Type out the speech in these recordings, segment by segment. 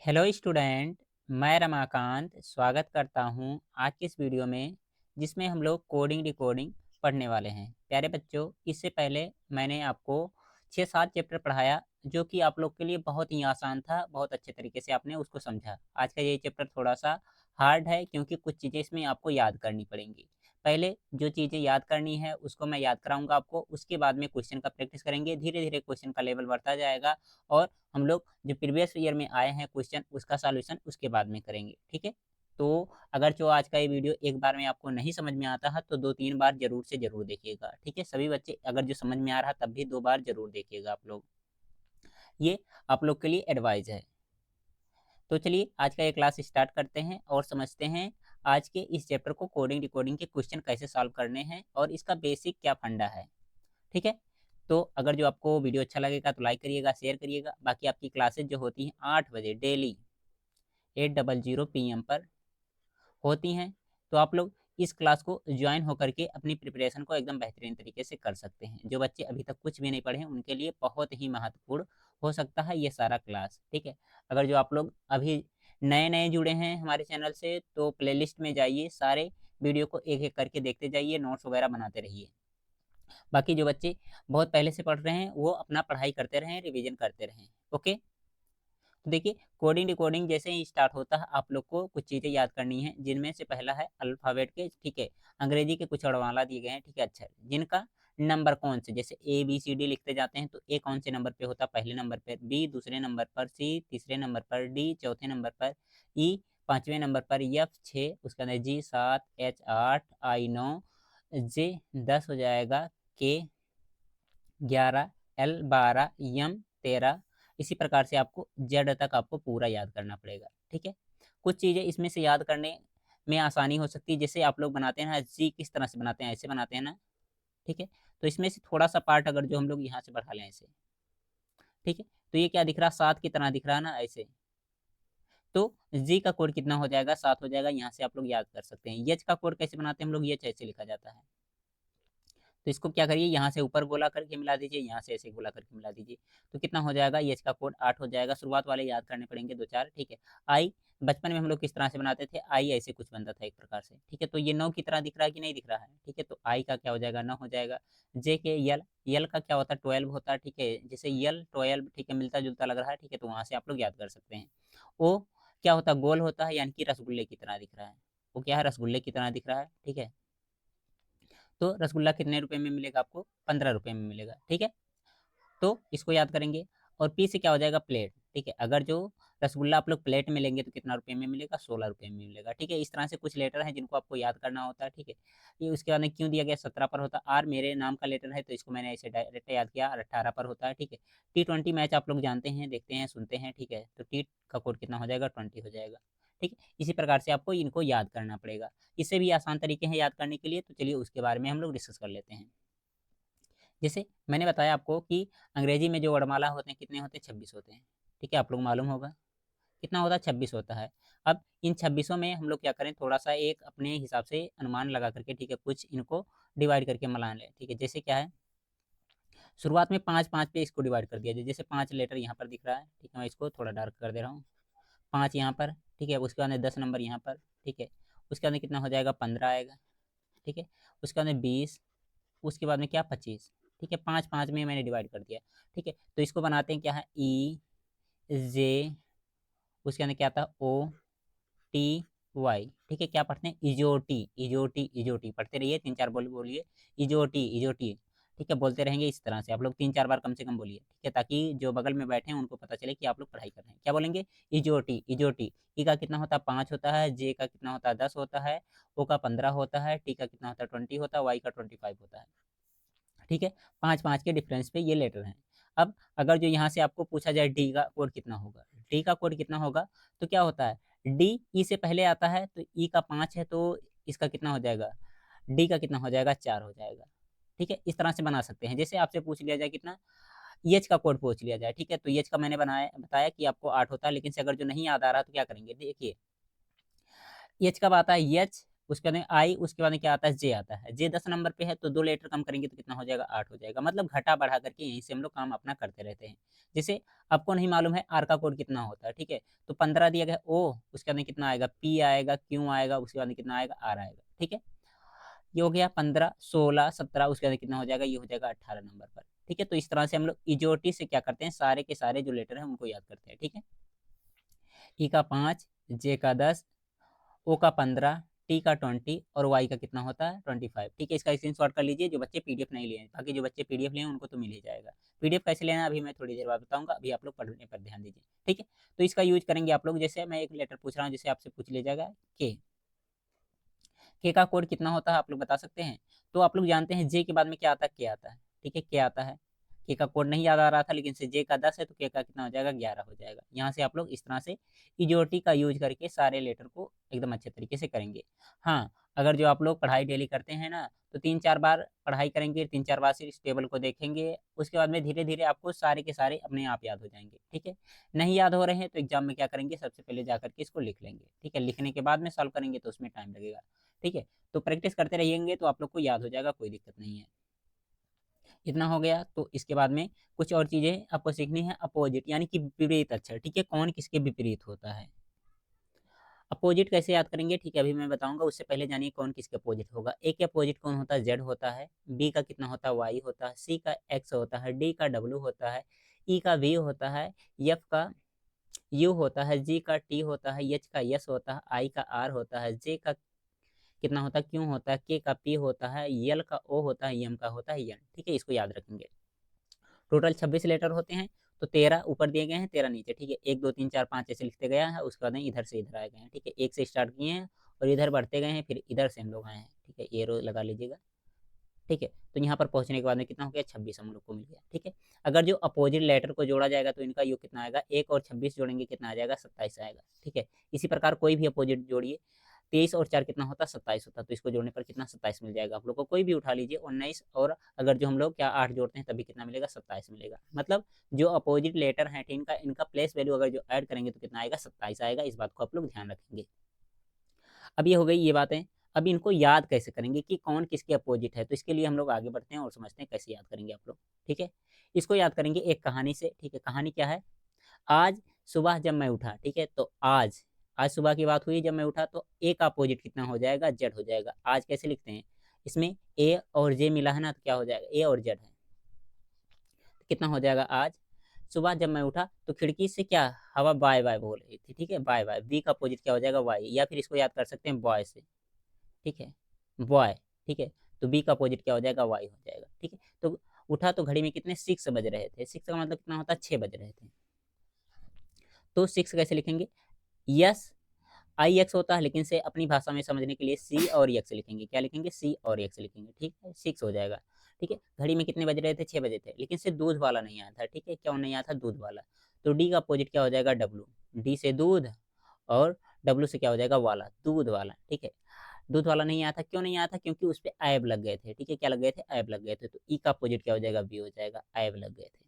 Hello student. मैं रमाकांत स्वागत करता हूं आज के इस वीडियो में, जिसमें हम लोग कोडिंग डिकोडिंग पढ़ने वाले हैं। प्यारे बच्चों, इससे पहले मैंने आपको 6-7 चैप्टर पढ़ाया, जो कि आप लोग के लिए बहुत ही आसान था। बहुत अच्छे तरीके से आपने उसको समझा। आज का ये चैप्टर थोड़ा सा हार्ड है, क्योंकि कुछ चीज़ें इसमें आपको याद करनी पड़ेंगी। पहले जो चीज़ें याद करनी है उसको मैं याद कराऊंगा आपको, उसके बाद में क्वेश्चन का प्रैक्टिस करेंगे। धीरे धीरे क्वेश्चन का लेवल बढ़ता जाएगा और हम लोग जो प्रीवियस ईयर में आए हैं क्वेश्चन, उसका सॉल्यूशन उसके बाद में करेंगे। ठीक है। तो अगर जो आज का ये वीडियो एक बार में आपको नहीं समझ में आता है तो 2-3 बार जरूर से जरूर देखिएगा। ठीक है। सभी बच्चे अगर जो समझ में आ रहा तब भी 2 बार जरूर देखिएगा आप लोग। ये आप लोग के लिए एडवाइस है। तो चलिए आज का ये क्लास स्टार्ट करते हैं और समझते हैं आज के इस चैप्टर को, कोडिंग डिकोडिंग के क्वेश्चन कैसे सॉल्व करने हैं और इसका बेसिक क्या फंडा है। ठीक है। तो अगर जो आपको वीडियो अच्छा लगेगा तो लाइक करिएगा, शेयर करिएगा। बाकी आपकी क्लासेस जो होती हैं 8 बजे डेली 8:00 PM पर होती हैं, तो आप लोग इस क्लास को ज्वाइन होकर के अपनी प्रिपरेशन को एकदम बेहतरीन तरीके से कर सकते हैं। जो बच्चे अभी तक कुछ भी नहीं पढ़े हैं उनके लिए बहुत ही महत्वपूर्ण हो सकता है ये सारा क्लास। ठीक है। अगर जो आप लोग अभी नए नए जुड़े हैं हमारे चैनल से, तो प्लेलिस्ट में जाइए, सारे वीडियो को एक एक करके देखते जाइए, नोट्स वगैरह बनाते रहिए। बाकी जो बच्चे बहुत पहले से पढ़ रहे हैं वो अपना पढ़ाई करते रहें, रिवीजन करते रहें। ओके। तो देखिए, कोडिंग डिकोडिंग जैसे ही स्टार्ट होता है आप लोग को कुछ चीज़ें याद करनी है, जिनमें से पहला है अल्फ़ाबेट के। ठीक है। अंग्रेजी के कुछ वर्णमाला दिए गए हैं, ठीक है, अक्षर जिनका नंबर कौन से, जैसे ए बी सी डी लिखते जाते हैं तो ए कौन से नंबर पे होता है, पहले नंबर पर, बी दूसरे नंबर पर, सी तीसरे नंबर पर, डी चौथे नंबर पर, ई पांचवें नंबर पर, एफ 6, उसके अंदर जी 7, एच 8, आई 9, जे 10 हो जाएगा, के 11, एल 12, यम 13। इसी प्रकार से आपको जेड तक आपको पूरा याद करना पड़ेगा। ठीक है। कुछ चीज़ें इसमें से याद करने में आसानी हो सकती है, जैसे आप लोग बनाते हैं ना, जी किस तरह से बनाते हैं, ऐसे बनाते हैं ना। ठीक है। तो इसमें से थोड़ा सा पार्ट अगर जो हम लोग यहाँ से बढ़ा लें ऐसे, ठीक है, तो ये क्या दिख रहा है, 7 की तरह दिख रहा है ना ऐसे। तो जी का कोड कितना हो जाएगा, 7 हो जाएगा। यहाँ से आप लोग याद कर सकते हैं। एच का कोड कैसे बनाते हैं हम लोग, एच ऐसे लिखा जाता है। तो इसको क्या करिए, यहाँ से ऊपर गोला करके मिला दीजिए, यहाँ से ऐसे गोला करके मिला दीजिए। तो कितना हो जाएगा, ये इसका कोड 8 हो जाएगा। शुरुआत वाले याद करने पड़ेंगे 2-4। ठीक है। आई बचपन में हम लोग किस तरह से बनाते थे, आई ऐसे कुछ बनता था एक प्रकार से। ठीक है। तो ये 9 की तरह दिख रहा है कि नहीं दिख रहा है। ठीक है। तो आई का क्या हो जाएगा, 9 हो जाएगा। जे के यल, यल का क्या होता है, 12 होता है। ठीक है। जैसे यल 12, ठीक है, मिलता जुलता लग रहा है। ठीक है। तो वहां से आप लोग याद कर सकते हैं। ओ क्या होता है, गोल होता है, यानी कि रसगुल्ले की तरह दिख रहा है। वो क्या है, रसगुल्ले की तरह दिख रहा है। ठीक है। तो रसगुल्ला कितने रुपए में मिलेगा आपको, 15 रुपए में मिलेगा। ठीक है। तो इसको याद करेंगे। और पी से क्या हो जाएगा, प्लेट। ठीक है। अगर जो रसगुल्ला आप लोग प्लेट में लेंगे तो कितना रुपए में मिलेगा, 16 रुपए में मिलेगा। ठीक है। इस तरह से कुछ लेटर हैं जिनको आपको याद करना होता है। ठीक है। ये उसके बाद में क्यों दिया गया, 17 पर होता है। आर मेरे नाम का लेटर है तो इसको मैंने ऐसे डायरेक्ट याद किया, और 18 पर होता है। ठीक है। T20 मैच आप लोग जानते हैं, देखते हैं, सुनते हैं। ठीक है। तो टी का कोड कितना हो जाएगा, 20 हो जाएगा। ठीक है। इसी प्रकार से आपको इनको याद करना पड़ेगा। इससे भी आसान तरीके हैं याद करने के लिए, तो चलिए उसके बारे में हम लोग डिस्कस कर लेते हैं। जैसे मैंने बताया आपको कि अंग्रेजी में जो वर्णमाला होते हैं कितने होते हैं, 26 होते हैं। ठीक है। आप लोग मालूम होगा कितना होता है, 26 होता है। अब इन 26 में हम लोग क्या करें, थोड़ा सा एक अपने हिसाब से अनुमान लगा करके, ठीक है, कुछ इनको डिवाइड करके मिला लें। ठीक है। जैसे क्या है, शुरुआत में 5-5 पे इसको डिवाइड कर दिया जाए। जैसे 5 लेटर यहाँ पर दिख रहा है। ठीक है। मैं इसको थोड़ा डार्क कर दे रहा हूँ। 5 यहाँ पर। ठीक है। उसके बाद में 10 नंबर यहाँ पर। ठीक है। उसके बाद में कितना हो जाएगा, 15 आएगा। ठीक है। उसके बाद में 20। उसके बाद में क्या, 25। ठीक है। 5-5 में मैंने डिवाइड कर दिया। ठीक है। तो इसको बनाते हैं क्या है, ई जे, उसके अंदर क्या था, ओ टी वाई। ठीक है। क्या पढ़ते हैं, इजोटी, इजोटी, इजोटी पढ़ते रहिए, 3-4 बोलिए, इजोटी, इजोटी। ठीक है। बोलते रहेंगे इस तरह से, आप लोग 3-4 बार कम से कम बोलिए। ठीक है। ताकि जो बगल में बैठे हैं उनको पता चले कि आप लोग पढ़ाई कर रहे हैं। क्या बोलेंगे, इजोटी, इजोटी। ई का कितना होता है, 5 होता है। जे का कितना होता है, 10 होता है। ओ का 15 होता है। टी का कितना होता है, 20 होता है। वाई का 25 होता है। ठीक है। 5-5 के डिफरेंस पे ये लेटर हैं। अब अगर जो यहाँ से आपको पूछा जाए डी का कोड कितना होगा, डी का कोड कितना होगा, तो क्या होता है, डी ई से पहले आता है, तो ई का 5 है तो इसका कितना हो जाएगा, डी का कितना हो जाएगा, 4 हो जाएगा। ठीक है। इस तरह से बना सकते हैं। जैसे आपसे पूछ लिया जाए कितना, एच का कोड पूछ लिया जाए। ठीक है। तो एच का मैंने बताया कि आपको 8 होता है, लेकिन से अगर जो नहीं याद आ रहा तो क्या करेंगे, देखिए एच कब आता है, एच उसके बाद में आई, उसके बाद में क्या आता है, जे आता है। जे 10 नंबर पे है तो 2 लेटर कम करेंगे तो कितना हो जाएगा, 8 हो जाएगा। मतलब घटा बढ़ा करके यहीं से हम लोग काम अपना करते रहते हैं। जैसे आपको नहीं मालूम है आर का कोड कितना होता है, ठीक है, तो 15 दिया गया ओ, उसके बाद में कितना आएगा, पी आएगा, क्यू आएगा, उसके बाद में कितना आएगा, आर आएगा, ठीक है। ये हो गया 15, 16, 17, उसके बाद कितना हो जाएगा, ये हो जाएगा 18 नंबर पर, ठीक है। तो इस तरह से हम लोग इजोटी से क्या करते हैं, सारे के सारे जो लेटर हैं उनको याद करते हैं, ठीक है। ई का 5, जे का 10, ओ का 15, टी का 20 और वाई का कितना होता है, 25, ठीक है। इसका स्क्रीनशॉट कर लीजिए जो बच्चे पीडीएफ नहीं लिए हैं, बाकी जो बच्चे पीडीएफ लिए हैं उनको तो मिल ही जाएगा। पीडीएफ कैसे लेना है अभी मैं थोड़ी देर बाद बताऊंगा, अभी आप लोग पढ़ने पर ध्यान दीजिए, ठीक है। तो इसका यूज करेंगे आप लोग, जैसे मैं एक लेटर पूछ रहा हूँ, जैसे आपसे पूछ लिया जाएगा के का कोड कितना होता है, आप लोग बता सकते हैं। तो आप लोग जानते हैं जे के बाद में क्या आता है, के आता है, ठीक है, के आता है। के का कोड नहीं याद आ रहा था, लेकिन से जे का 10 है तो के का कितना हो जाएगा, 11 हो जाएगा। यहाँ से आप लोग इस तरह से इजोटी का यूज करके सारे लेटर को एकदम अच्छे तरीके से करेंगे। हाँ, अगर जो आप लोग पढ़ाई डेली करते हैं ना, तो 3-4 बार पढ़ाई करेंगे, 3-4 बार से इस टेबल को देखेंगे, उसके बाद में धीरे धीरे आपको सारे के सारे अपने आप याद हो जाएंगे, ठीक है। नहीं याद हो रहे हैं तो एग्जाम में क्या करेंगे, सबसे पहले जा करके इसको लिख लेंगे, ठीक है। लिखने के बाद में सॉल्व करेंगे तो उसमें टाइम लगेगा, ठीक है। तो प्रैक्टिस करते रहिएंगे तो आप लोग को याद हो जाएगा, कोई दिक्कत नहीं है। इतना हो गया, तो इसके बाद में कुछ और चीजें आपको सीखनी है। अपोजिट यानी कि विपरीत अक्षर, ठीक है, कौन किसके विपरीत होता है। अपोजिट कैसे याद करेंगे, ठीक है, अभी मैं बताऊंगा। उससे पहले जानिए कौन किसके अपोजिट होगा। ए के अपोजिट कौन होता है, जेड होता है। बी का कितना होता है, वाई होता है। सी का एक्स होता है। डी का डब्ल्यू होता है। ई का वी होता है। एफ का यू होता है। जी का टी होता है। एच का यस होता है। आई का आर होता है। जे का कितना होता है, क्यों होता है। के का पी होता है। यल का ओ होता है। एम का होता है एन, ठीक है। इसको याद रखेंगे। टोटल 26 लेटर होते हैं, तो 13 ऊपर दिए गए हैं, 13 नीचे, ठीक है। 1 2 3 4 5 ऐसे लिखते गया है, उसके बाद इधर से इधर आए गए हैं, ठीक है। एक से स्टार्ट किए हैं और इधर बढ़ते गए हैं, फिर इधर से हम लोग आए हैं, ठीक है। एरो लगा लीजिएगा, ठीक है। तो यहाँ पर पहुंचने के बाद में कितना हो गया, 26 हम लोग को मिल गया, ठीक है। अगर जो अपोजिट लेटर को जोड़ा जाएगा तो इनका योग कितना आएगा, 1 और 26 जोड़ेंगे कितना आ जाएगा, 27 आएगा, ठीक है। इसी प्रकार कोई भी अपोजिट जोड़िए, 23 और 4 कितना होता है, 27 होता है। तो इसको जोड़ने पर कितना, 27 मिल जाएगा आप लोग को। कोई भी उठा लीजिए, 19, और अगर जो हम लोग क्या 8 जोड़ते हैं तभी कितना मिलेगा, 27 मिलेगा। मतलब जो अपोजिट लेटर है इनका इनका प्लेस वैल्यू अगर जो ऐड करेंगे तो कितना आएगा, 27 आएगा। इस बात को आप लोग ध्यान रखेंगे। अब ये हो गई ये बातें। अब इनको याद कैसे करेंगे कि कौन किसके अपोजिट है, तो इसके लिए हम लोग आगे बढ़ते हैं और समझते हैं कैसे याद करेंगे आप लोग, ठीक है। इसको याद करेंगे एक कहानी से, ठीक है। कहानी क्या है, आज सुबह जब मैं उठा, ठीक है, तो आज आज सुबह की बात हुई, जब मैं उठा तो ए का अपोजिट कितना हो जाएगा, जेड हो जाएगा। आज कैसे लिखते हैं, इसमें ए और जे मिला है ना, तो क्या हो जाएगा, ए और जेड है, तो कितना हो जाएगा। आज सुबह जब मैं उठा तो खिड़की से क्या हवा बाय बाय बोल रही थी, ठीक है, बाय बाय। बी का अपोजिट क्या हो जाएगा, वाई, या फिर इसको याद कर सकते हैं बॉय से, ठीक है, बॉय, ठीक है। तो बी का अपोजिट क्या हो जाएगा, वाई हो जाएगा, ठीक है। तो उठा तो घड़ी में कितने 6 बज रहे थे, 6 का मतलब कितना होता है, 6 बज रहे थे। तो 6 कैसे लिखेंगे, यस आई एक्स होता है, लेकिन से अपनी भाषा में समझने के लिए सी और एक्स लिखेंगे। क्या लिखेंगे, सी और एक्स लिखेंगे, ठीक है। 6 हो जाएगा, ठीक है। घड़ी में कितने बज रहे थे, 6 बजे थे, लेकिन से दूध वाला नहीं आया था, ठीक है। क्यों नहीं आया था, दूध वाला। तो डी का अपोजिट क्या हो जाएगा, डब्लू। डी से दूध और डब्लू से क्या हो जाएगा, वाला, दूध वाला, ठीक है। दूध वाला नहीं आया था, क्यों नहीं आया था, क्योंकि उस पर ऐब लग गए थे, ठीक है। क्या लग गए थे, ऐब लग गए थे। तो ई का अपोजिट क्या हो जाएगा, बी हो जाएगा, ऐब लग गए थे,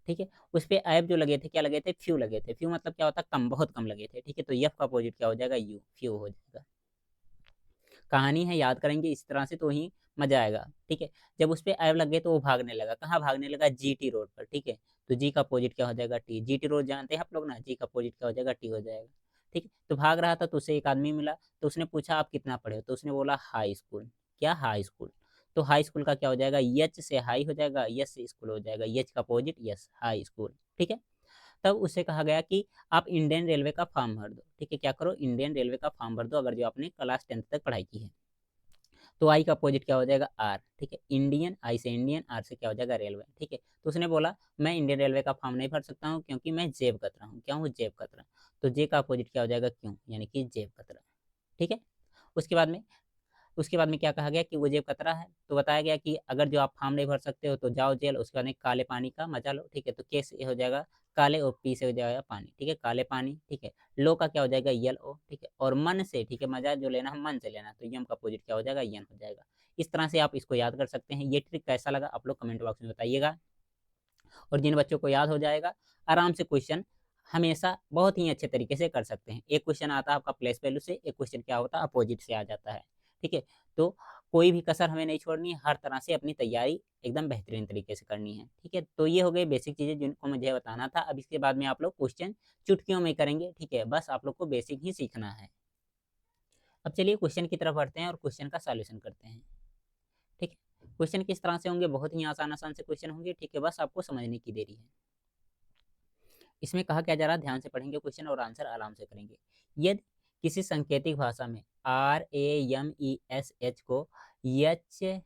ठीक है। उस पे ऐब जो लगे थे, क्या लगे थे, फ्यू लगे थे। फ्यू मतलब क्या होता है, कम, बहुत कम लगे थे, ठीक है। तो एफ का अपोजिट क्या हो जाएगा, यू, फ्यू हो जाएगा। कहानी है, याद करेंगे इस तरह से तो ही मजा आएगा, ठीक है। जब उस पे ऐब लग गए तो वो भागने लगा, कहाँ भागने लगा, जीटी रोड पर, ठीक है। तो जी का अपोजिट क्या हो जाएगा, टी। जीटी रोड जानते हैं आप लोग ना, जी का अपोजिट क्या हो जाएगा, टी हो जाएगा, ठीक है। तो भाग रहा था तो उसे एक आदमी मिला, तो उसने पूछा आप कितना पढ़े हो, तो उसने बोला हाई स्कूल। क्या, हाई स्कूल। तो हाई स्कूल का क्या हो जाएगा, यच से हाई हो जाएगा, यस से स्कूल हो जाएगा, यच का अपोजिट यस, हाई स्कूल, ठीक है। तब उससे कहा गया कि आप इंडियन रेलवे का फॉर्म भर दो, ठीक है। क्या करो, इंडियन रेलवे का फॉर्म भर दो, अगर जो आपने क्लास 10th तक पढ़ाई की है। तो आई का अपोजिट क्या हो जाएगा, आर, ठीक है। इंडियन, आई से इंडियन, आर से क्या हो जाएगा, रेलवे, ठीक है। तो उसने बोला मैं इंडियन रेलवे का फॉर्म नहीं भर सकता हूँ क्योंकि मैं जेब कतरा हूँ। क्या हूँ, जेब कतरा। तो जे का अपोजिट क्या हो जाएगा, क्यों, यानी कि जेब कतरा, ठीक है। उसके बाद में उसके बाद में क्या कहा गया कि वो जेब कतरा है, तो बताया गया कि अगर जो आप फॉर्म नहीं भर सकते हो तो जाओ जेल। उसके बाद में काले पानी का मजा लो, ठीक है। तो के से हो जाएगा काले और पी से हो जाएगा पानी, ठीक है, काले पानी, ठीक है। लो का क्या हो जाएगा, यल ओ, ठीक है। और मन से, ठीक है, मजा जो लेना है मन से लेना, तो यम का अपोजिट क्या हो जाएगा, यन हो जाएगा। इस तरह से आप इसको याद कर सकते हैं। ये ट्रिक कैसा लगा आप लोग कमेंट बॉक्स में बताइएगा। और जिन बच्चों को याद हो जाएगा, आराम से क्वेश्चन हमेशा बहुत ही अच्छे तरीके से कर सकते हैं। एक क्वेश्चन आता है आपका प्लेस वैल्यू से, एक क्वेश्चन क्या होता है अपोजिट से आ जाता है, ठीक है। तो कोई भी कसर हमें नहीं छोड़नी है, हर तरह से अपनी तैयारी एकदम बेहतरीन तरीके से करनी है, ठीक है। तो ये हो गई बेसिक चीज़ें जिनको मुझे बताना था। अब इसके बाद में आप लोग क्वेश्चन चुटकियों में करेंगे, ठीक है। बस आप लोग को बेसिक ही सीखना है। अब चलिए क्वेश्चन की तरफ बढ़ते हैं और क्वेश्चन का सॉल्यूशन करते हैं, ठीक है। क्वेश्चन किस तरह से होंगे, बहुत ही आसान आसान से क्वेश्चन होंगे, ठीक है। बस आपको समझने की देरी है। इसमें कहा क्या जा रहा है, ध्यान से पढ़ेंगे क्वेश्चन और आंसर आराम से करेंगे। यदि किसी सांकेतिक भाषा में RAMESH को HSEMAR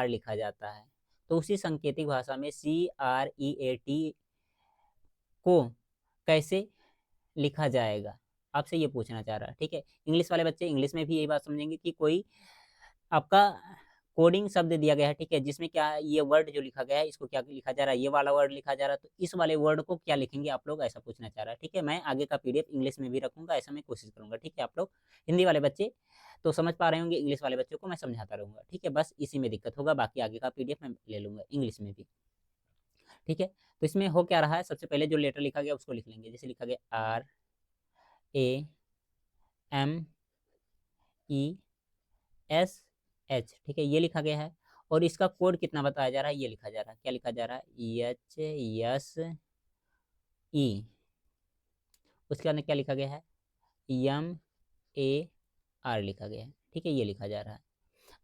लिखा जाता है, तो उसी सांकेतिक भाषा में CREAT को कैसे लिखा जाएगा, आपसे ये पूछना चाह रहा है, ठीक है। इंग्लिश वाले बच्चे इंग्लिश में भी यही बात समझेंगे कि कोई आपका कोडिंग शब्द दिया गया है, ठीक है, जिसमें क्या ये वर्ड जो लिखा गया है इसको क्या लिखा जा रहा है, ये वाला वर्ड लिखा जा रहा है, तो इस वाले वर्ड को क्या लिखेंगे आप लोग, ऐसा पूछना चाह रहा है, ठीक है। मैं आगे का PDF इंग्लिश में भी रखूंगा, ऐसा मैं कोशिश करूंगा, ठीक है। आप लोग हिंदी वाले बच्चे तो समझ पा रहे होंगे, इंग्लिश वाले बच्चों को मैं समझाता रहूंगा, ठीक है। बस इसी में दिक्कत होगा, बाकी आगे का PDF मैं ले लूंगा इंग्लिश में भी, ठीक है। तो इसमें हो क्या रहा है, सबसे पहले जो लेटर लिखा गया उसको लिख लेंगे, जैसे लिखा गया RAMESH, ठीक है, ये लिखा गया है। और इसका कोड कितना बताया जा रहा है, ये लिखा जा रहा है, क्या लिखा जा रहा है, HSE। उसके बाद क्या लिखा गया है, MAR लिखा गया है, ठीक है, ये लिखा जा रहा है।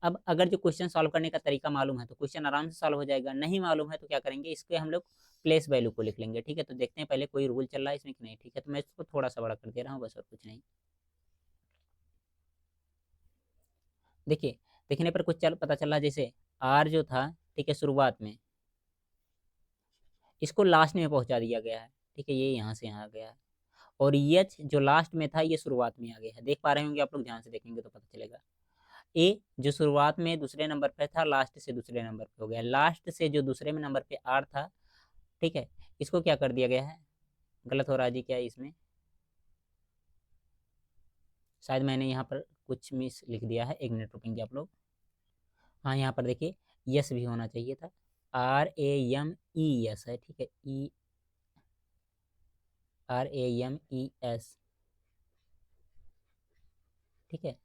अब अगर जो क्वेश्चन सॉल्व करने का तरीका मालूम है तो क्वेश्चन आराम से सॉल्व हो जाएगा, नहीं मालूम है तो क्या करेंगे, इसके हम लोग प्लेस वैल्यू को लिख लेंगे, ठीक है। तो देखते हैं पहले कोई रूल चल रहा है इसमें कि नहीं, ठीक है। तो मैं इसको थोड़ा सा बड़ा कर दे रहा हूँ, बस और कुछ नहीं। देखिए, देखने पर कुछ पता चल रहा है, जैसे R जो था, ठीक है, शुरुआत में, इसको लास्ट में पहुंचा दिया गया है, ठीक है, ये यहाँ से यहाँ गया है। और H जो लास्ट में था ये शुरुआत में आ गया है, देख पा रहे होंगे आप लोग, ध्यान से देखेंगे तो पता चलेगा। A जो शुरुआत में दूसरे नंबर पे था, लास्ट से दूसरे नंबर पे हो गया, लास्ट से जो दूसरे में नंबर पे R था, ठीक है, इसको क्या कर दिया गया है, गलत हो रहा है जी क्या इसमें, शायद मैंने यहाँ पर कुछ मिस लिख दिया है, एक मिनट रुकेंगे आप लोग। हाँ, यहाँ पर देखिए यस भी होना चाहिए था, RAMES है, ठीक है, RAMES, ठीक है,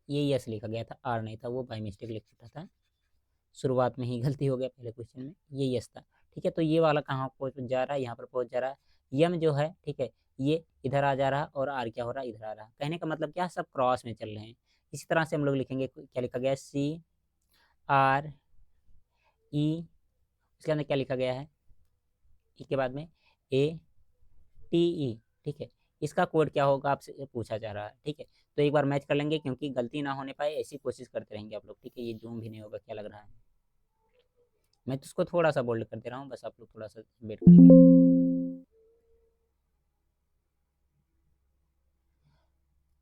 ये यस लिखा गया था, आर नहीं था, वो बाई मिस्टेक लिख चुका था, शुरुआत में ही गलती हो गया पहले क्वेश्चन में, ये यस था, ठीक है। तो ये वाला कहाँ पहुँच जा रहा है, यहाँ पर पहुँच जा रहा है। यम जो है, ठीक है, ये इधर आ जा रहा है, और आर क्या हो रहा है, इधर आ रहा है। कहने का मतलब क्या, सब क्रॉस में चल रहे हैं। इसी तरह से हम लोग लिखेंगे, क्या लिखा गया है, CRE, उसके अंदर क्या लिखा गया है, ई के बाद में ATE, ठीक है। इसका कोड क्या होगा आपसे पूछा जा रहा है, ठीक है। तो एक बार मैच कर लेंगे, क्योंकि गलती ना होने पाए ऐसी कोशिश करते रहेंगे आप लोग, ठीक है। ये जूम भी नहीं होगा, क्या लग रहा है, मैं तो उसको थोड़ा सा बोल्ड कर दे रहा हूँ, बस आप लोग थोड़ा सा वेट करेंगे।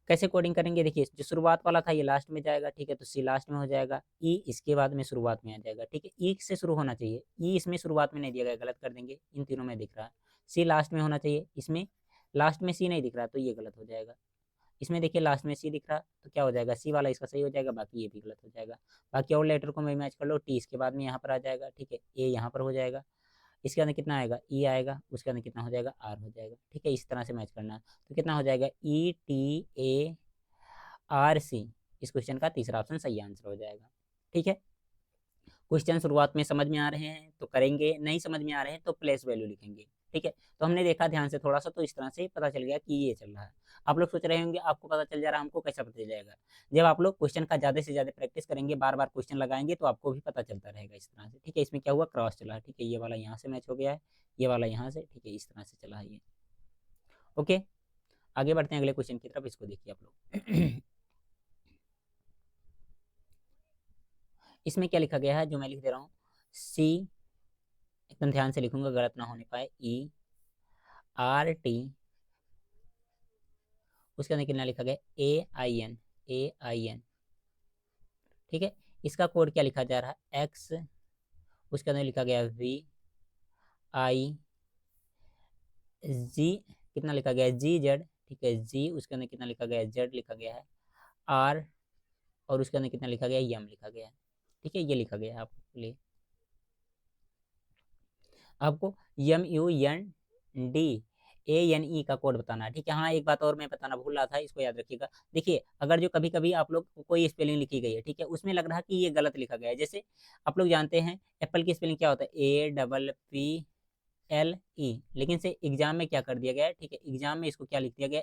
कैसे कोडिंग करेंगे, देखिए जो शुरुआत वाला था ये लास्ट में जाएगा, ठीक है, तो सी लास्ट में हो जाएगा, ई इसके बाद में शुरुआत में आ जाएगा, ठीक है। ई से शुरू होना चाहिए, ई इसमें शुरुआत में नहीं दिया गया, गलत कर देंगे, इन तीनों में दिख रहा है। सी लास्ट में होना चाहिए, इसमें लास्ट में सी नहीं दिख रहा, तो ये गलत हो जाएगा। इसमें देखिए लास्ट में सी दिख रहा, तो क्या हो जाएगा, सी वाला इसका सही हो जाएगा, बाकी ये भी गलत हो जाएगा। बाकी और लेटर को मैं मैच कर लो, टी इसके बाद में यहाँ पर आ जाएगा, ठीक है, ए यहाँ पर हो जाएगा, इसके अंदर कितना आएगा, ई आएगा, उसके अंदर कितना हो जाएगा, आर हो जाएगा, ठीक है। इस तरह से मैच करना है, तो कितना हो जाएगा, ETARC, इस क्वेश्चन का तीसरा ऑप्शन सही आंसर हो जाएगा, ठीक है। क्वेश्चन शुरुआत में समझ में आ रहे हैं तो करेंगे, नहीं समझ में आ रहे हैं तो प्लेस वैल्यू लिखेंगे, ठीक है। तो हमने देखा ध्यान से थोड़ा सा, तो इस तरह से पता चल गया कि ये चल रहा है। आप लोग सोच रहे होंगे आपको पता चल जा रहा है, हमको कैसा पता चल जाएगा, जब आप लोग क्वेश्चन का ज़्यादा से ज़्यादा प्रैक्टिस करेंगे, बार बार क्वेश्चन लगाएंगे, तो आपको भी पता चलता रहेगा इस तरह से, ठीक है। इसमें क्या हुआ, क्रॉस चला, ठीक है, ये वाला यहाँ से मैच हो गया है, ये वाला यहाँ से, ठीक है, इस तरह से चला है ये, ओके। आगे बढ़ते हैं अगले क्वेश्चन की तरफ, इसको देखिए आप लोग। इसमें क्या लिखा गया है, जो मैं लिख दे रहा हूँ, सी, एकदम ध्यान से लिखूंगा गलत ना होने पाए, ERT, उसके अंदर कितना लिखा गया, AIN, ठीक है। इसका कोड क्या लिखा जा रहा है, X, उसके अंदर लिखा गया VIG, कितना लिखा गया है, GZ, ठीक है, G, उसके अंदर कितना लिखा गया है, Z लिखा गया है, R, और उसके अंदर कितना लिखा गया है, यम लिखा गया है, ठीक है, ये लिखा गया है आपके लिए। आपको MUN DANE का कोड बताना है, ठीक है। हाँ, एक बात और मैं बताना भूल रहा था, इसको याद रखिएगा। देखिए, अगर जो कभी कभी आप लोग को कोई स्पेलिंग लिखी गई है, ठीक है, उसमें लग रहा है कि ये गलत लिखा गया है, जैसे आप लोग जानते हैं एप्पल की स्पेलिंग क्या होता है, APPLE, लेकिन से एग्जाम में क्या कर दिया गया है, ठीक है, एग्जाम में इसको क्या लिख दिया गया,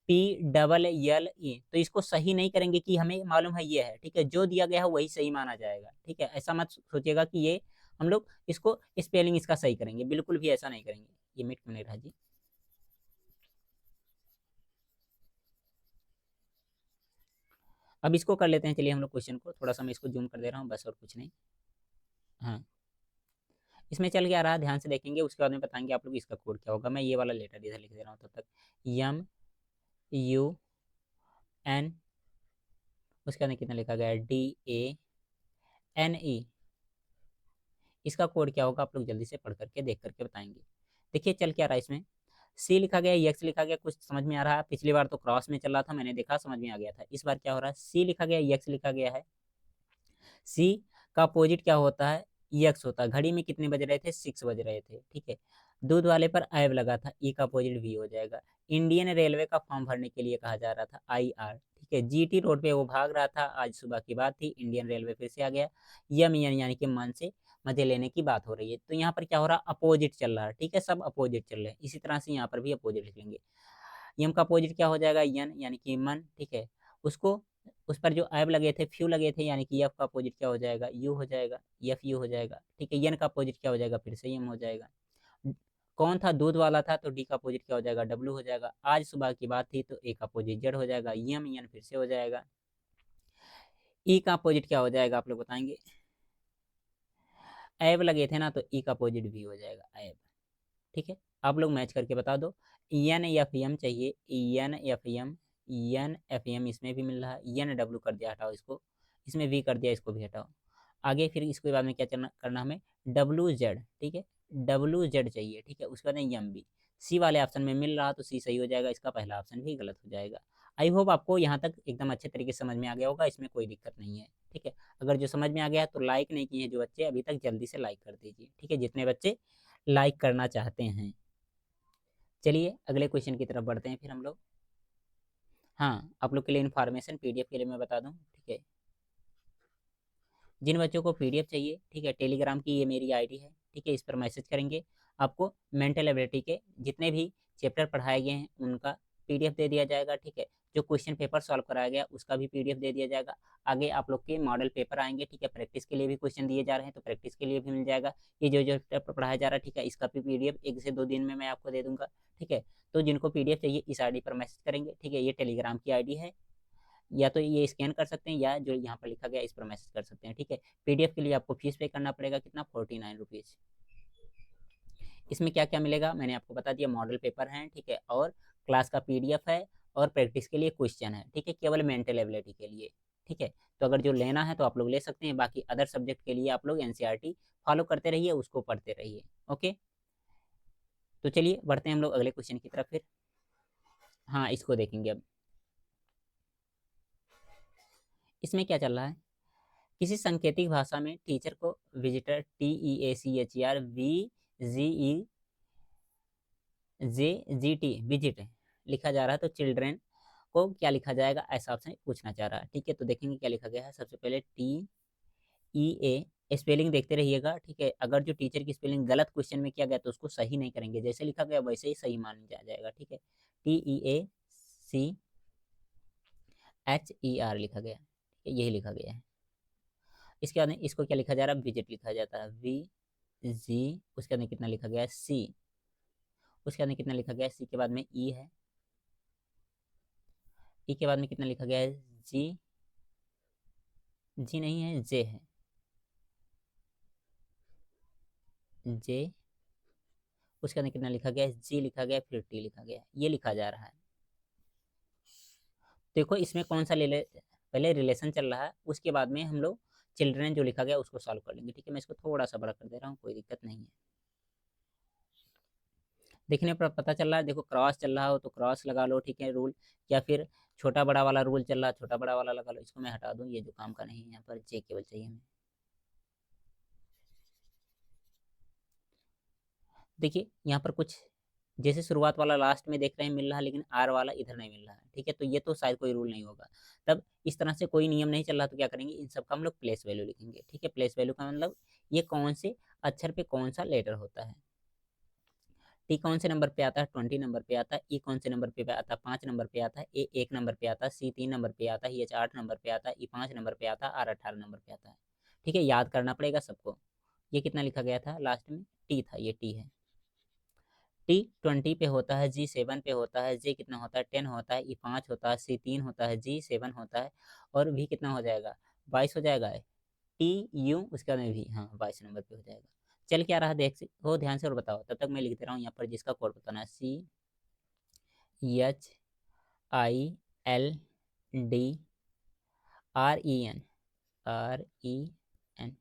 APLLE। तो इसको सही नहीं करेंगे कि हमें मालूम है ये है, ठीक है, जो दिया गया है वही सही माना जाएगा, ठीक है। ऐसा मत सोचिएगा कि ये हम लोग इसको स्पेलिंग इसका सही करेंगे, बिल्कुल भी ऐसा नहीं करेंगे। ये मिट क्यों नहीं रहा जी। अब इसको कर लेते हैं, चलिए हम लोग क्वेश्चन को, थोड़ा सा मैं इसको जूम कर दे रहा हूँ, बस और कुछ नहीं। हाँ, इसमें चल क्या रहा है, ध्यान से देखेंगे, उसके बाद में बताएंगे आप लोग इसका कोड क्या होगा। मैं ये वाला लेटर इधर लिख दे रहा हूँ तब तक, MUN, उसके बाद में कितना लिखा गया है, DANE। इसका कोड क्या होगा आप लोग जल्दी से पढ़ करके देख करके बताएंगे। देखिए चल क्या रहा है इसमें, सी लिखा गया, एक्स लिखा गया, कुछ समझ में आ रहा है। पिछली बार तो क्रॉस में चल रहा था, मैंने देखा समझ में आ गया था। इस बार क्या हो रहा है, सी लिखा गया, एक्स लिखा गया है। सी का अपोजिट क्या होता है, एक्स होता है। घड़ी में कितने बज रहे थे, 6 बज रहे थे, ठीक है। दूध वाले पर ऐब लगा था, ई का अपोजिट वी हो जाएगा। इंडियन रेलवे का फॉर्म भरने के लिए कहा जा रहा था, IR, ठीक है। GT रोड पे वो भाग रहा था, आज सुबह की बात थी, इंडियन रेलवे फिर से आ गया। यम यानी कि मन से मजे लेने की बात हो रही है। तो यहाँ पर क्या हो रहा है, अपोजिट चल रहा है, ठीक है, सब अपोजिट चल रहे हैं। इसी तरह से यहाँ पर भी अपोजिट लिख लेंगे। यम का अपोजिट क्या हो जाएगा, यन यानी कि मन, ठीक है। उसको उस पर जो ऐब लगे थे, फ्यू लगे थे, यानी कि यफ का अपोजिट क्या हो जाएगा, यू हो जाएगा, यफ यू हो जाएगा, ठीक है। यन का अपोजिट क्या हो जाएगा, फिर से यम हो जाएगा। कौन था, दूध वाला था, तो डी का अपोजिट क्या हो जाएगा, डब्लू हो जाएगा। आज सुबह की बात थी, तो ए का अपोजिट जेड हो जाएगा, यम यन फिर से हो जाएगा। ई का अपोजिट क्या हो जाएगा आप लोग बताएंगे, ऐब लगे थे ना, तो ई का अपोजिट भी हो जाएगा, ऐब, ठीक है। आप लोग मैच करके बता दो। एन एफ एम चाहिए, N F M, N F M इसमें भी मिल रहा है, एन डब्ल्यू कर दिया, हटाओ इसको, इसमें वी कर दिया, इसको भी हटाओ। आगे फिर इसके बाद में क्या करना हमें, डब्ल्यू जेड, ठीक है, डब्ल्यू जेड चाहिए, ठीक है। उसके बाद में एम बी, सी वाले ऑप्शन में मिल रहा तो सी सही हो जाएगा, इसका पहला ऑप्शन भी गलत हो जाएगा। आई होप आपको यहाँ तक एकदम अच्छे तरीके से समझ में आ गया होगा, इसमें कोई दिक्कत नहीं है, ठीक है। अगर जो समझ में आ गया है तो लाइक नहीं किए हैं जो बच्चे अभी तक, जल्दी से लाइक कर दीजिए, ठीक है, जितने बच्चे लाइक करना चाहते हैं। चलिए अगले क्वेश्चन की तरफ बढ़ते हैं फिर हम लोग। हाँ, आप लोग के लिए इन्फॉर्मेशन PDF के लिए मैं बता दूं, ठीक है। जिन बच्चों को PDF चाहिए, ठीक है, टेलीग्राम की ये मेरी ID है, ठीक है, इस पर मैसेज करेंगे, आपको मेंटल एबिलिटी के जितने भी चैप्टर पढ़ाए गए हैं उनका PDF दे दिया जाएगा, ठीक है। जो क्वेश्चन पेपर सॉल्व कराया गया उसका भी PDF दे दिया जाएगा। आगे आप लोग के मॉडल पेपर आएंगे, ठीक है, प्रैक्टिस के लिए भी क्वेश्चन दिए जा रहे हैं, तो प्रैक्टिस के लिए भी मिल जाएगा। ये जो जो चैप्टर पढ़ाया जा रहा है, ठीक है, इसका भी PDF 1 से 2 दिन में मैं आपको दे दूंगा, ठीक है। तो जिनको PDF चाहिए इस ID पर मैसेज करेंगे, ठीक है, ये टेलीग्राम की ID है, या तो ये स्कैन कर सकते हैं, या जो यहाँ पर लिखा गया इस पर मैसेज कर सकते हैं, ठीक है। PDF के लिए आपको फीस पे करना पड़ेगा, कितना, 49 रुपीज़। इसमें क्या क्या मिलेगा मैंने आपको बता दिया, मॉडल पेपर हैं, ठीक है, और क्लास का PDF है, और प्रैक्टिस के लिए क्वेश्चन है, ठीक है, केवल मेंटल एबिलिटी के लिए, ठीक है। तो अगर जो लेना है तो आप लोग ले सकते हैं, बाकी अदर सब्जेक्ट के लिए आप लोग NCERT फॉलो करते रहिए, उसको पढ़ते रहिए, ओके। तो चलिए बढ़ते हैं हम लोग अगले क्वेश्चन की तरफ फिर। हाँ, इसको देखेंगे अब। इसमें क्या चल रहा है, किसी सांकेतिक भाषा में टीचर को विजिटर, TEACHER VZGT विजिट लिखा जा रहा है, तो चिल्ड्रेन को क्या लिखा जाएगा, ऐसा ऑप्शन पूछना चाह रहा है, ठीक है। तो देखेंगे क्या लिखा गया है, सबसे पहले TEA, स्पेलिंग देखते रहिएगा, ठीक है। अगर जो टीचर की स्पेलिंग गलत क्वेश्चन में किया गया तो उसको सही नहीं करेंगे, जैसे लिखा गया वैसे ही सही मान जाएगा, ठीक है। TEACHER लिखा गया, ठीक है, यही लिखा गया है। इसके बाद में इसको क्या लिखा जा रहा है, विजिट लिखा जाता है, VG, उसके बाद में कितना लिखा गया है, C, उसके बाद में कितना लिखा गया है, C के बाद में E है, E के बाद में कितना लिखा गया है, G, G नहीं है, J है, J, उसके बाद में कितना लिखा गया है, G लिखा गया है, फिर T लिखा गया है, ये लिखा जा रहा है। देखो इसमें कौन सा पहले रिलेशन चल रहा है, उसके बाद में हम लोग चिल्ड्रन जो लिखा गया उसको सॉल्व कर लेंगे, ठीक है। मैं इसको थोड़ा सा बड़ा कर दे रहा हूँ, कोई दिक्कत नहीं है। देखने पर पता चल रहा है, देखो क्रॉस चल रहा हो तो क्रॉस लगा लो, ठीक है, रूल, या फिर छोटा बड़ा वाला रूल चल रहा है, छोटा बड़ा वाला लगा लो। इसको मैं हटा दूं, ये जो काम का नहीं है, यहाँ पर जे केवल चाहिए हमें। देखिए यहाँ पर कुछ जैसे शुरुआत वाला लास्ट में देख रहे हैं मिल रहा है, लेकिन आर वाला इधर नहीं मिल रहा है, ठीक है, तो ये तो शायद कोई रूल नहीं होगा। तब इस तरह से कोई नियम नहीं चल रहा, तो क्या करेंगे, इन सब का हम लोग प्लेस वैल्यू लिखेंगे, ठीक है। प्लेस वैल्यू का मतलब ये कौन से अक्षर पे कौन सा लेटर होता है। टी कौन से नंबर पे आता है, 20 नंबर पे आता है। ई कौन से नंबर पे आता है, 5 नंबर पे आता है। ए 1 नंबर पे आता है। सी 3 नंबर पे आता है। एच 8 नंबर पे आता है। ई 5 नंबर पे आता है। आर 18 नंबर पे आता है, ठीक है। याद करना पड़ेगा सबको। ये कितना लिखा गया था लास्ट में, टी था, ये टी है। टी 20 पे होता है, जी 7 पे होता है, जे कितना होता है 10 होता है, ई 5 होता है, सी 3 होता है, जी 7 होता है, और भी कितना हो जाएगा 22 हो जाएगा। टी यू उसके बाद में भी, हाँ 22 नंबर पे हो जाएगा। चल क्या रहा देख हो ध्यान से और बताओ, तब तक मैं लिख दे रहा हूँ यहाँ पर जिसका कोड बताना है। C H I L D R E N, R E N,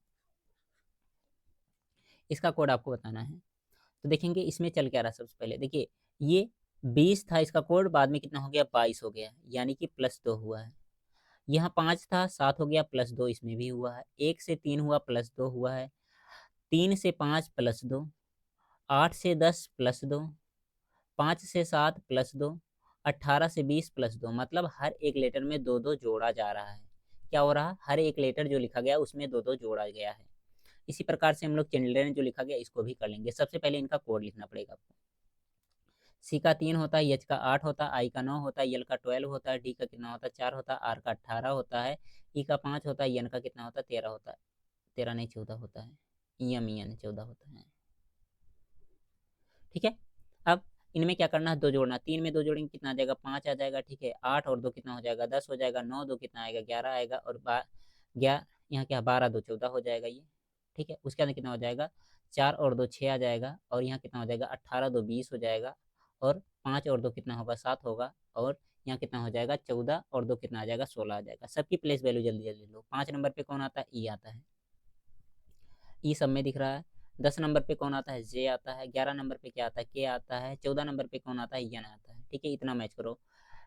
इसका कोड आपको बताना है। तो देखेंगे इसमें चल क्या रहा। सबसे पहले देखिए ये 20 था इसका कोड, बाद में कितना हो गया 22 हो गया, यानी कि +2 हुआ है। यहाँ 5 था 7 हो गया, +2 इसमें भी हुआ है। 1 से 3 हुआ, +2 हुआ है। 3 से 5 +2, 8 से 10 +2, 5 से 7 +2, 18 से 20 +2, मतलब हर एक लेटर में दो दो जोड़ा जा रहा है। क्या हो रहा है, हर एक लेटर जो लिखा गया उसमें दो दो जोड़ा गया है। इसी प्रकार से हम लोग चिल्ड्रेन जो लिखा गया इसको भी कर लेंगे। सबसे पहले इनका कोड लिखना पड़ेगा आपको। सी का 3 होता है, एच का 8 होता है, आई का 9 होता है, एल का 12 होता है, डी का कितना होता है 4 होता है, आर का 18 होता है, ई का 5 होता है, एन का कितना होता है 13 होता है। 13 नहीं 14 होता है, एन 14 होता है, ठीक है। अब इनमें क्या करना है, दो जोड़ना। 3 में दो जोड़ेंगे कितना आ जाएगा 5 आ जाएगा, ठीक है। 8 और 2 कितना हो जाएगा 10 हो जाएगा। 9 2 कितना आएगा 11 आएगा, और 11 यहाँ क्या 12 2 14 हो जाएगा ये, ठीक है। उसके अंदर कितना हो जाएगा 4 और 2 6 आ जाएगा, और यहाँ कितना हो जाएगा 18 2 20 हो जाएगा, और 5 और 2 कितना होगा 7 होगा, और यहाँ कितना हो जाएगा 14 और 2 कितना आ जाएगा 16 आ जाएगा। सबकी प्लेस वैल्यू जल्दी जल्दी लो। 5 नंबर पे कौन आता है, ई आता है, ई सब में दिख रहा है। 10 नंबर पे कौन आता है, जे आता है। 11 नंबर पे क्या आता है, के आता है। 14 नंबर पे कौन आता है, एन आता है, ठीक है। इतना मैच करो।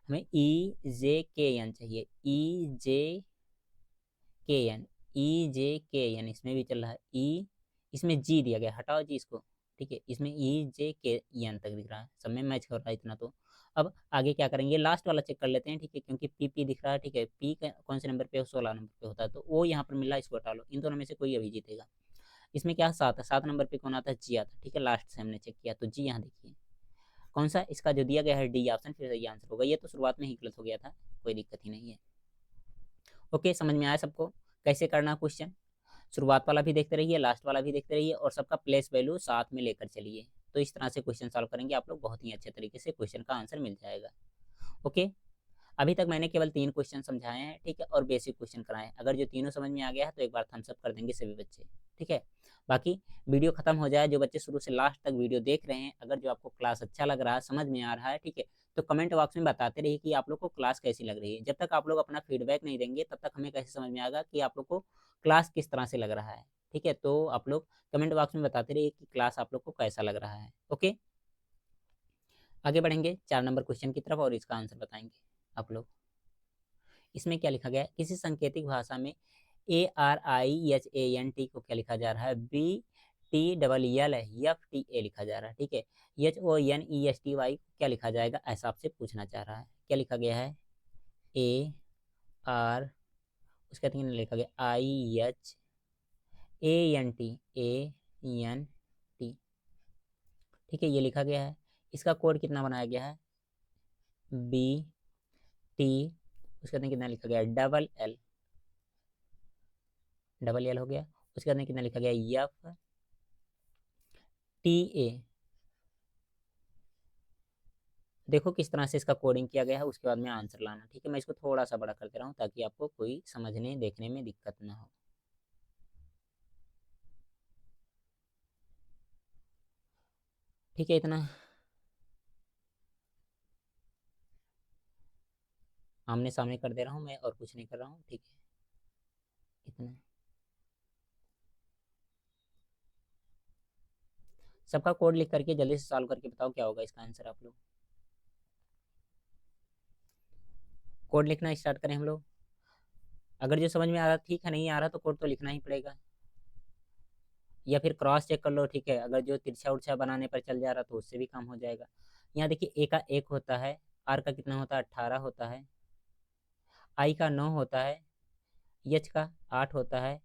हमें ई जे के एन चाहिए, ई जे के एन, ई जे के एन, इसमें भी चल रहा है ई, इसमें जी दिया गया, हटाओ जी इसको, ठीक है। इसमें ई जे के एन तक दिख रहा है, सब में मैच कर रहा है इतना तो। अब आगे क्या करेंगे, लास्ट वाला चेक कर लेते हैं, ठीक है, क्योंकि पी पी दिख रहा है, ठीक है। पी कौन से नंबर पे, 16 नंबर पे होता है, तो वो यहाँ पर मिला, इसको हटा लो। इन दोनों में से कोई अभी जीतेगा। इसमें क्या 7 है, 7 नंबर पे कौन आता है, जी आता है, ठीक है। लास्ट से हमने चेक किया, तो जी यहाँ देखिए कौन सा इसका जो दिया गया है डी ऑप्शन, फिर ये आंसर होगा। ये तो शुरुआत में ही गलत हो गया था, कोई दिक्कत ही नहीं है। ओके, समझ में आया सबको कैसे करना क्वेश्चन। शुरुआत वाला भी देखते रहिए, लास्ट वाला भी देखते रहिए, और सबका प्लेस वैल्यू साथ में लेकर चलिए। तो इस तरह से क्वेश्चन सॉल्व करेंगे आप लोग, बहुत ही अच्छे तरीके से क्वेश्चन का आंसर मिल जाएगा। ओके, अभी तक मैंने केवल 3 क्वेश्चन समझाए हैं, ठीक है, और बेसिक क्वेश्चन कराए हैं। अगर जो तीनों समझ में आ गया है तो एक बार थम्स अप कर देंगे सभी बच्चे, ठीक है। बाकी वीडियो खत्म हो जाए, जो बच्चे शुरू से लास्ट तक वीडियो देख रहे हैं, अगर जो आपको क्लास अच्छा लग रहा है, समझ में आ रहा है, ठीक है, तो कमेंट बॉक्स में बताते रहिए कि आप लोग को क्लास कैसी लग रही है। जब तक आप लोग अपना फीडबैक नहीं देंगे तब तक हमें कैसे समझ में आएगा कि आप लोग को क्लास किस तरह से लग रहा है, ठीक है। तो आप लोग कमेंट बॉक्स में बताते रहिए कि क्लास आप लोग को कैसा लग रहा है। ओके, आगे बढ़ेंगे 4 नंबर क्वेश्चन की तरफ, और इसका आंसर बताएंगे आप लोग। इसमें क्या लिखा गया है, किसी सांकेतिक भाषा में ARIHANT को क्या लिखा जा रहा है, BTLLFTA लिखा जा रहा है, ठीक है। HONESTY क्या लिखा जाएगा, ऐसा आपसे पूछना चाह रहा है। क्या लिखा गया है, AR, उसके बाद लिखा गया IHANT, ठीक है, ये लिखा गया है। इसका कोड कितना बनाया गया है, BT, उसके बाद कितना लिखा गया है, डबल एल हो गया। उसके बाद कितना लिखा गया, FTA। देखो किस तरह से इसका कोडिंग किया गया है, उसके बाद में आंसर लाना, ठीक है। मैं इसको थोड़ा सा बड़ा कर दे रहा हूँ ताकि आपको कोई समझने देखने में दिक्कत ना हो। ठीक है, इतना आमने सामने कर दे रहा हूँ मैं, और कुछ नहीं कर रहा हूँ, ठीक है, इतना। सबका कोड लिख करके जल्दी से सॉल्व करके बताओ क्या होगा इसका आंसर। आप लोग कोड लिखना स्टार्ट करें हम लोग। अगर जो समझ में आ रहा ठीक है, नहीं आ रहा तो कोड तो लिखना ही पड़ेगा। या फिर क्रॉस चेक कर लो, ठीक है, अगर जो तिरछा उर्छा बनाने पर चल जा रहा तो उससे भी काम हो जाएगा। यहाँ देखिए ए का 1 होता है, आर का कितना होता है 18 होता है, आई का 9 होता है, एच का 8 होता है,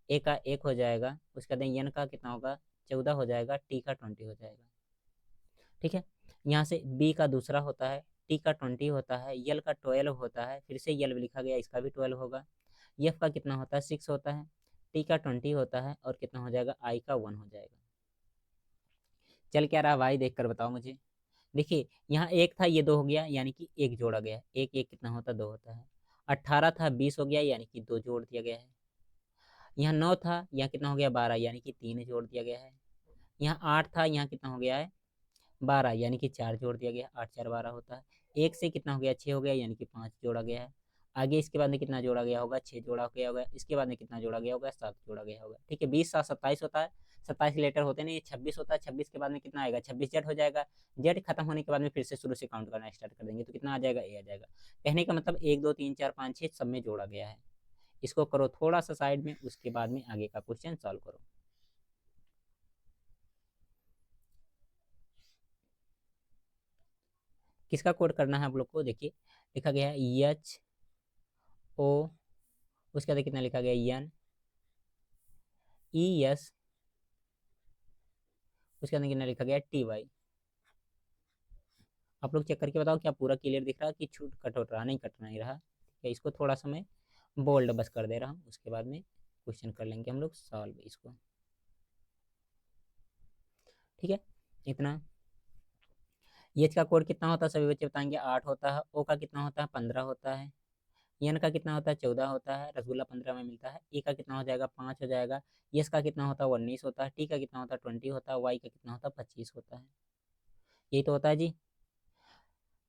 ए का 1 हो जाएगा, उसके बाद एन का कितना होगा 14 हो जाएगा, टी का 20 हो जाएगा। ठीक है, यहाँ से बी का दूसरा होता है, टी का 20 होता है, यल का 12 होता है, फिर से यल लिखा गया इसका भी 12 होगा, एफ का कितना होता है 6 होता है, टी का 20 होता है, और कितना हो जाएगा आई का 1 हो जाएगा। चल क्या रहा भाई, देख कर बताओ मुझे। देखिए यहाँ एक था, ये 2 हो गया, यानी कि एक जोड़ा गया, एक एक कितना होता है 2 होता है। 18 था 20 हो गया, यानी कि 2 जोड़ दिया गया है। यहाँ 9 था, यहाँ कितना हो गया 12, यानी कि 3 जोड़ दिया गया है। यहाँ 8 था, यहाँ कितना हो गया है 12, यानी कि 4 जोड़ दिया गया, 8 4 12 होता है। एक से कितना हो गया 6 हो गया, यानी कि 5 जोड़ा गया है। आगे इसके बाद में कितना जोड़ा गया होगा 6 जोड़ा गया होगा, इसके बाद में कितना जोड़ा गया होगा 7 जोड़ा गया होगा। ठीक है, 20 7 27 होता है, 27 लेटर होते नहीं, 26 होता है, 26 के बाद में कितना आएगा 26 जेड हो जाएगा। जेड खत्म होने के बाद में फिर से शुरू से काउंट करना स्टार्ट कर देंगे, तो कितना आ जाएगा ए आ जाएगा। कहने का मतलब 1 2 3 4 5 6 सब में जोड़ा गया है। इसको करो थोड़ा सा साइड में, उसके बाद में आगे का क्वेश्चन सॉल्व करो। किसका कोड करना है आप लोग को, देखिए लिखा गया है एच ओ, उसके बाद कितना लिखा गया एन ई एस, उसके अंदर कितना लिखा गया टी वाई। आप लोग चेक करके बताओ क्या पूरा क्लियर दिख रहा है कि छूट कट हो रहा, नहीं कट नहीं रहा। ठीक है, इसको थोड़ा सा मैं बोल्ड बस कर दे रहा हूँ, उसके बाद में क्वेश्चन कर लेंगे हम लोग सॉल्व इसको। ठीक है, इतना। एच का कोड कितना होता है सभी बच्चे बताएंगे 8 होता है, ओ का कितना होता है 15 होता है, एन का कितना होता है 14 होता है, रसगुल्ला 15 में मिलता है, ई का कितना हो जाएगा 5 हो जाएगा, एस का कितना होता है 19 होता है, टी का कितना होता है 20 होता है, वाई का कितना होता है 25 होता है। यही तो होता है जी।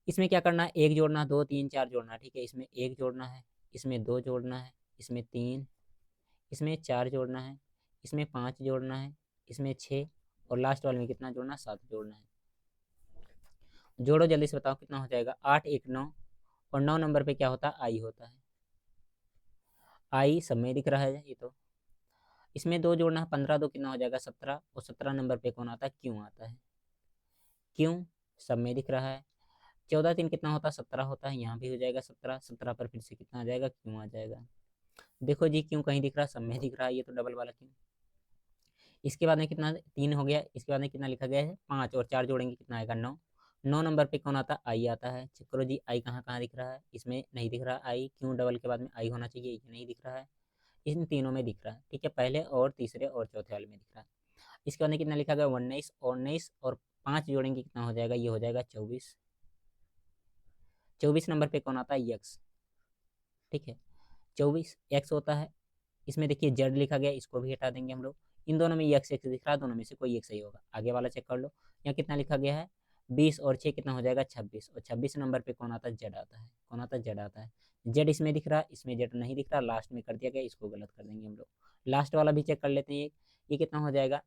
इसमें क्या करना है, एक जोड़ना है, 2 3 4 जोड़ना है। ठीक है, इसमें एक जोड़ना है, इसमें 2 जोड़ना है, इसमें 3, इसमें 4 जोड़ना है, इसमें 5 जोड़ना है, इसमें 6, और लास्ट वाले में कितना जोड़ना है 7 जोड़ना है। जोड़ो जल्दी से बताओ कितना हो जाएगा, 8 1 9, और 9 नंबर पे क्या होता है आई होता है। आई सब में दिख रहा है ये तो। इसमें 2 जोड़ना है, 15 2 कितना हो जाएगा 17, और 17 नंबर पे कौन आता है क्यों आता है, क्यों सब में दिख रहा है। 14 3 कितना होता है 17 होता है, यहाँ भी हो जाएगा 17, 17 पर फिर से कितना आ जाएगा क्यों आ जाएगा। देखो जी क्यों कहीं दिख रहा है, सब में दिख रहा है, ये तो डबल वाला क्यों। इसके बाद में कितना 3 हो गया, इसके बाद में कितना लिखा गया है 5, और 4 जोड़ेंगे कितना आएगा 9। 9 नंबर पे कौन आता है आई आता है। चेक करो जी आई कहाँ कहाँ दिख रहा है, इसमें नहीं दिख रहा आई, क्यों डबल के बाद में आई होना चाहिए, ये नहीं दिख रहा है, इन तीनों में दिख रहा है। ठीक है, पहले और तीसरे और चौथे वाले में दिख रहा है। इसके बाद में कितना लिखा गया 19, और 19 और 5 जोड़ेंगे कितना हो जाएगा, ये हो जाएगा 24। 24 नंबर पे कौन आता है यक्स। ठीक है, 24 एक्स होता है। इसमें देखिए जेड लिखा गया, इसको भी हटा देंगे हम लोग। इन दोनों में एक्स एक्स दिख रहा है, दोनों में से कोई एक सही होगा। आगे वाला चेक कर लो, यहाँ कितना लिखा गया है 20, और 6 कितना हो जाएगा 26, और 26 नंबर पे कौन आता है जेड आता है, कौन आता है जेड आता है। जेड इसमें दिख रहा है, इसमें जेड नहीं दिख रहा, लास्ट में कर दिया गया, इसको गलत कर देंगे हम लोग। लास्ट वाला भी चेक कर लेते हैं, ये कितना हो जाएगा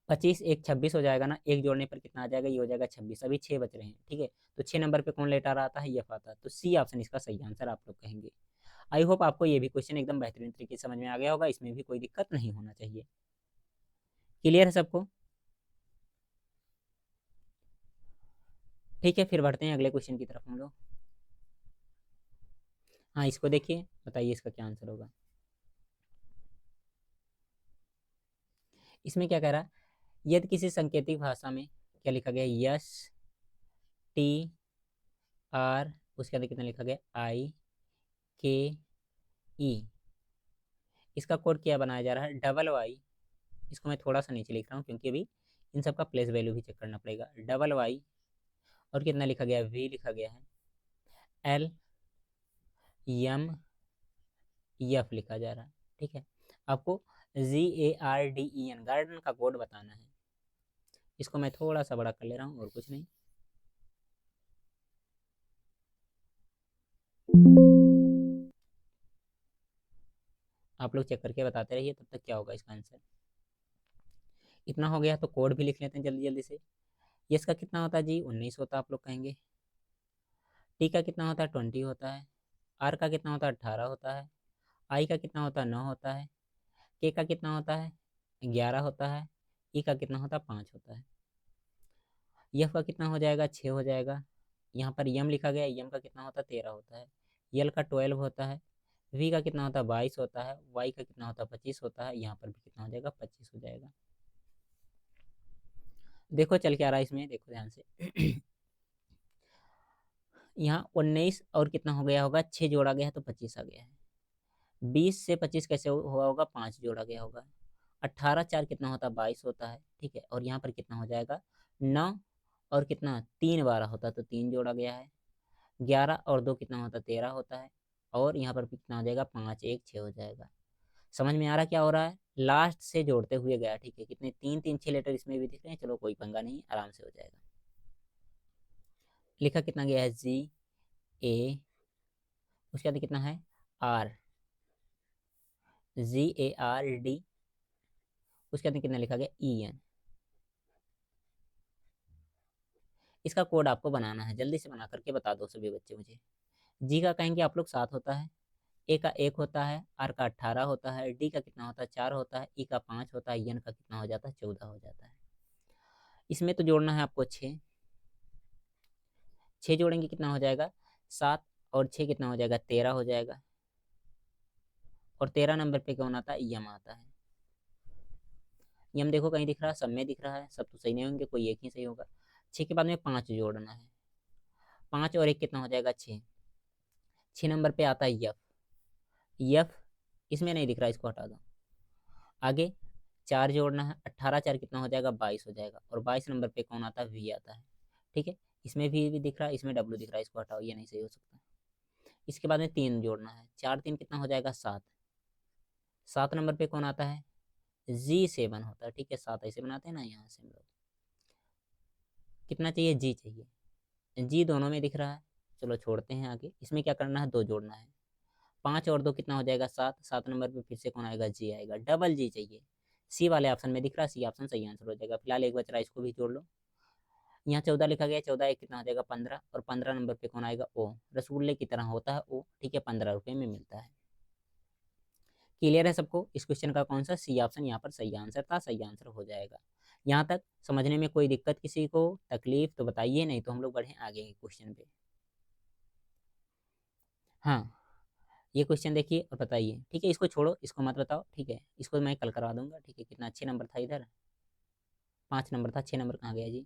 25 एक 26 हो जाएगा ना, एक जोड़ने पर कितना आ जाएगा, ये हो जाएगा 26। अभी 6 बच रहे हैं। ठीक है, तो 6 नंबर पे कौन लेटर आता है यफ आता है, तो सी ऑप्शन इसका सही आंसर आप लोग कहेंगे। आई होप आपको ये भी क्वेश्चन एकदम बेहतरीन तरीके से समझ में आ गया होगा, इसमें भी कोई दिक्कत नहीं होना चाहिए। क्लियर है सबको। ठीक है, फिर बढ़ते हैं अगले क्वेश्चन की तरफ हम लोग। हाँ इसको देखिए, बताइए इसका क्या आंसर होगा। इसमें क्या कह रहा है, यदि किसी सांकेतिक भाषा में क्या लिखा गया यस टी आर, उसके बाद कितना लिखा गया आई के ई, इसका कोड क्या बनाया जा रहा है डबल वाई। इसको मैं थोड़ा सा नीचे लिख रहा हूँ क्योंकि अभी इन सब का प्लेस वैल्यू भी चेक करना पड़ेगा। डबल वाई, और कितना लिखा गया वी लिखा गया है, एल एम एफ लिखा जा रहा है। ठीक है, आपको GARDEN गार्डन का कोड बताना है। इसको मैं थोड़ा सा बड़ा कर ले रहा हूँ और कुछ नहीं। आप लोग चेक करके बताते रहिए तब तक क्या होगा इसका आंसर। इतना हो गया तो कोड भी लिख लेते हैं जल्दी जल्दी से। ये इसका कितना होता है जी 19 होता है आप लोग कहेंगे। टी का कितना होता है 20 होता है। आर का कितना होता है 18 होता है। आई का कितना होता है 9 होता है। के का कितना होता है 11 होता है, ई का कितना होता है 5 होता है, यफ का कितना हो जाएगा 6 हो जाएगा, यहाँ पर यम लिखा गया, यम का कितना होता है 13 होता है, यल का 12 होता है, वी का कितना होता है 22 होता है, वाई का कितना होता है 25 होता है, यहाँ पर भी कितना हो जाएगा 25 हो जाएगा। देखो चल के आ रहा है इसमें, देखो ध्यान से यहाँ 19 और कितना हो गया होगा 6 जोड़ा गया है तो 25 आ गया है, 20 से 25 कैसे हुआ होगा 5 जोड़ा गया होगा, 18 4 कितना होता है 22 होता है, ठीक है, और यहाँ पर कितना हो जाएगा 9 और कितना 3 12 होता है तो 3 जोड़ा गया है, 11 और 2 कितना होता है 13 होता है, और यहाँ पर कितना हो जाएगा 5 1 6 हो जाएगा। समझ में आ रहा क्या हो रहा है, लास्ट से जोड़ते हुए गया, ठीक है, कितने 3 3 6 लेटर इसमें भी दिख रहे हैं, चलो कोई पंगा नहीं, आराम से हो जाएगा। लिखा कितना गया है जी ए, उसके बाद कितना है आर, GARD, उसके बाद कितना लिखा गया EN। इसका कोड आपको बनाना है, जल्दी से बना करके बता दो सभी बच्चे मुझे। जी का कहेंगे आप लोग 7 होता है, ए का 1 होता है, आर का 18 होता है, डी का कितना होता है 4 होता है, ई का 5 होता है, एन का कितना हो जाता है 14 हो जाता है। इसमें तो जोड़ना है आपको 6, 6 जोड़ेंगे कितना हो जाएगा 7, और 6 कितना हो जाएगा 13 हो जाएगा, और 13 नंबर पे कौन आता है यम आता है। यम देखो कहीं दिख रहा है, सब में दिख रहा है, सब तो सही नहीं होंगे, कोई एक ही सही होगा। 6 के बाद में 5 जोड़ना है, 5 और 1 कितना हो जाएगा 6, 6 नंबर पे आता है यफ, यफ इसमें नहीं दिख रहा, इसको हटा दो। आगे 4 जोड़ना है, 18 4 कितना हो जाएगा 22 हो जाएगा, और 22 नंबर पे कौन आता है वी आता है, ठीक है, इसमें भी दिख रहा है, इसमें डब्ल्यू दिख रहा है, इसको हटाओ, ये नहीं सही हो सकता। इसके बाद में 3 जोड़ना है, 4 3 कितना हो जाएगा 7, 7 नंबर पे कौन आता है G7 होता है, ठीक है, 7 ऐसे बनाते हैं ना, यहाँ से हम लोग कितना चाहिए जी चाहिए, जी दोनों में दिख रहा है, चलो छोड़ते हैं आगे। इसमें क्या करना है 2 जोड़ना है, 5 और 2 कितना हो जाएगा 7, 7 नंबर पे फिर से कौन आएगा जी आएगा, डबल जी चाहिए, सी वाले ऑप्शन में दिख रहा है, सी ऑप्शन सही आंसर हो जाएगा। फिलहाल एक बच रहा है, इसको भी जोड़ लो। यहाँ 14 लिखा गया, 14 एक कितना हो जाएगा 15, और 15 नंबर पे कौन आएगा ओ, रसगुल्ले की तरह होता है ओ, ठीक है, 15 रुपये में मिलता है। क्लियर है सबको, इस क्वेश्चन का कौन सा सी ऑप्शन यहाँ पर सही आंसर था, सही आंसर हो जाएगा। यहाँ तक समझने में कोई दिक्कत किसी को तकलीफ तो बताइए, नहीं तो हम लोग बढ़े आगे के क्वेश्चन पे। हाँ, ये क्वेश्चन देखिए और बताइए, ठीक है, इसको छोड़ो, इसको मत बताओ, ठीक है, इसको मैं कल करवा दूंगा, ठीक है। कितना 6 नंबर था इधर, 5 नंबर था, 6 नंबर कहाँ गया जी।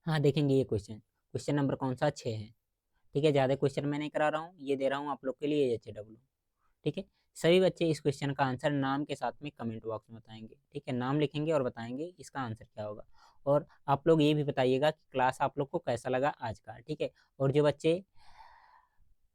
हाँ देखेंगे ये क्वेश्चन, क्वेश्चन नंबर कौन सा 6 है, ठीक है, ज़्यादा क्वेश्चन मैं नहीं करा रहा हूँ, ये दे रहा हूँ आप लोग के लिए HW, ठीक है। सभी बच्चे इस क्वेश्चन का आंसर नाम के साथ में कमेंट बॉक्स में बताएंगे, ठीक है, नाम लिखेंगे और बताएंगे इसका आंसर क्या होगा। और आप लोग ये भी बताइएगा कि क्लास आप लोग को कैसा लगा आज का, ठीक है। और जो बच्चे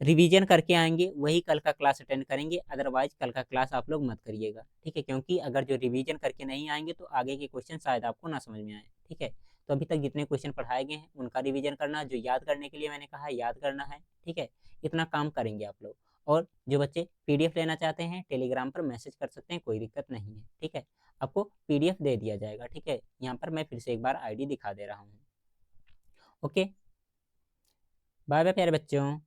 रिवीजन करके आएंगे वही कल का क्लास अटेंड करेंगे, अदरवाइज कल का क्लास आप लोग मत करिएगा, ठीक है, क्योंकि अगर जो रिवीजन करके नहीं आएंगे तो आगे के क्वेश्चन शायद आपको ना समझ में आए, ठीक है। तो अभी तक जितने क्वेश्चन पढ़ाए गए हैं उनका रिवीजन करना, जो याद करने के लिए मैंने कहा याद करना है, ठीक है, इतना काम करेंगे आप लोग। और जो बच्चे PDF लेना चाहते हैं टेलीग्राम पर मैसेज कर सकते हैं, कोई दिक्कत नहीं है, ठीक है, आपको PDF दे दिया जाएगा, ठीक है। यहाँ पर मैं फिर से एक बार ID दिखा दे रहा हूँ। ओके, बाय बाय प्यारे बच्चों।